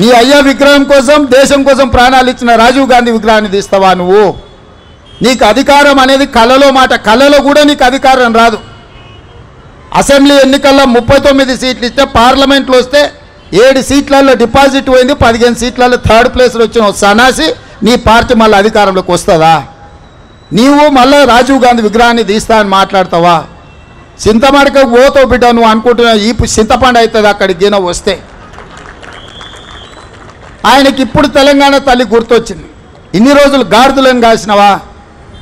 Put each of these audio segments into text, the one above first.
నీ అయ్యా విగ్రహం కోసం దేశం కోసం ప్రాణాలు ఇచ్చిన రాజీవ్ గాంధీ విగ్రహాన్ని తీస్తావా నువ్వు? నీకు అధికారం అనేది కళలో మాట, కళలో కూడా నీకు అధికారం రాదు. అసెంబ్లీ ఎన్నికల్లో 39 సీట్లు ఇస్తే పార్లమెంట్లో వస్తే 7 సీట్లలో డిపాజిట్ పోయింది, 15 సీట్లలో థర్డ్ ప్లేస్లో వచ్చిన సన్నాసి నీ పార్టీ మళ్ళీ అధికారంలోకి వస్తుందా? నీవు మళ్ళీ రాజీవ్ గాంధీ విగ్రహాన్ని తీస్తా అని మాట్లాడతావా? చింతమడకకు పోతావు బిడ్డ, నువ్వు అనుకుంటున్నావు ఈ చింతపండు అవుతుంది అక్కడికి గిన వస్తే. ఆయనకి ఇప్పుడు తెలంగాణ తల్లి గుర్తొచ్చింది. ఇన్ని రోజులు గాడిదలను కాసినవా?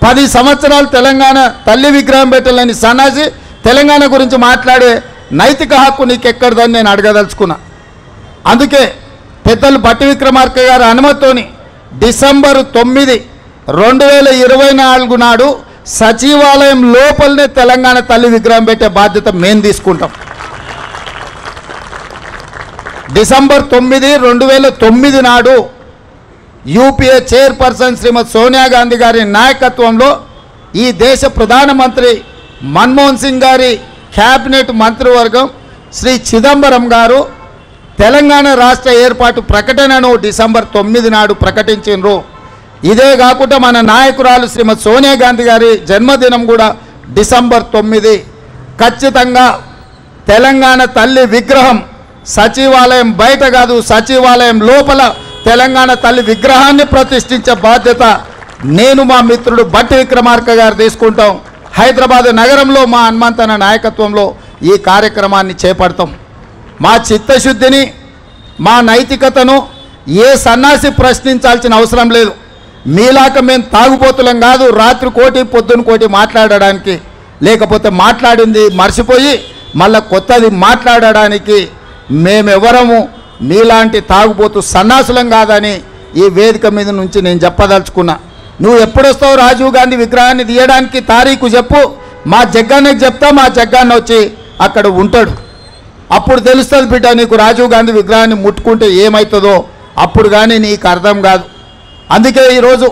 10 సంవత్సరాలు తెలంగాణ తల్లి విగ్రహం పెట్టలేని సన్నాసి తెలంగాణ గురించి మాట్లాడే నైతిక హక్కు నీకెక్కడదని నేను అడగదలుచుకున్నా. అందుకే పెద్దలు బట్టి విక్రమార్క గారి అనుమతితోని డిసెంబర్ 9, 2024 నాడు సచివాలయం లోపలనే తెలంగాణ తల్లి విగ్రహం పెట్టే బాధ్యత మేము తీసుకుంటాం. డిసెంబర్ 9, 2009 నాడు యూపీఏ చైర్పర్సన్ శ్రీమతి సోనియా గాంధీ గారి నాయకత్వంలో ఈ దేశ ప్రధానమంత్రి మన్మోహన్ సింగ్ గారి క్యాబినెట్ మంత్రివర్గం శ్రీ చిదంబరం గారు తెలంగాణ రాష్ట్ర ఏర్పాటు ప్రకటనను డిసెంబర్ 9 నాడు ప్రకటించారు. ఇదే కాకుండా మన నాయకురాలు శ్రీమతి సోనియా గాంధీ గారి జన్మదినం కూడా డిసెంబర్ 9. ఖచ్చితంగా తెలంగాణ తల్లి విగ్రహం సచివాలయం బయట కాదు, సచివాలయం లోపల తెలంగాణ తల్లి విగ్రహాన్ని ప్రతిష్ఠించే బాధ్యత నేను మా మిత్రుడు బట్టి విక్రమార్క గారు తీసుకుంటాం. హైదరాబాద్ నగరంలో మా హనుమంతన్న నాయకత్వంలో ఈ కార్యక్రమాన్ని చేపడతాం. మా చిత్తశుద్ధిని, మా నైతికతను ఏ సన్నాసి ప్రశ్నించాల్సిన అవసరం లేదు. మీలాక మేము తాగుబోతులం కాదు, రాత్రి కోటి పొద్దున కోటి మాట్లాడడానికి, లేకపోతే మాట్లాడింది మర్చిపోయి మళ్ళీ కొత్తది మాట్లాడడానికి మేమెవరము మీలాంటి తాగుబోతు సన్నాసులం కాదని ఈ వేదిక మీద నుంచి నేను చెప్పదలుచుకున్నా. నువ్వు ఎప్పుడొస్తావు రాజీవ్ గాంధీ విగ్రహాన్ని తీయడానికి? తారీఖు చెప్పు, మా జగ్గాన్నకి చెప్తా, మా జగ్గాన్న వచ్చి అక్కడ ఉంటాడు. అప్పుడు తెలుస్తుంది బిడ్డ నీకు రాజీవ్ గాంధీ విగ్రహాన్ని ముట్టుకుంటే ఏమవుతుందో, అప్పుడు కానీ నీకు అర్థం కాదు. అందుకే ఈరోజు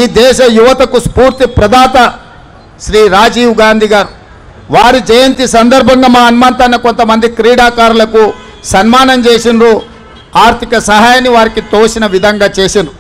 ఈ దేశ యువతకు స్ఫూర్తి ప్రదాత శ్రీ రాజీవ్ గాంధీ గారు వారి జయంతి సందర్భంగా మా హనుమంతన్న కొంతమంది క్రీడాకారులకు సన్మానం చేసిండ్రు, ఆర్థిక సహాయాన్ని వారికి తోసిన విధంగా చేసిండ్రు.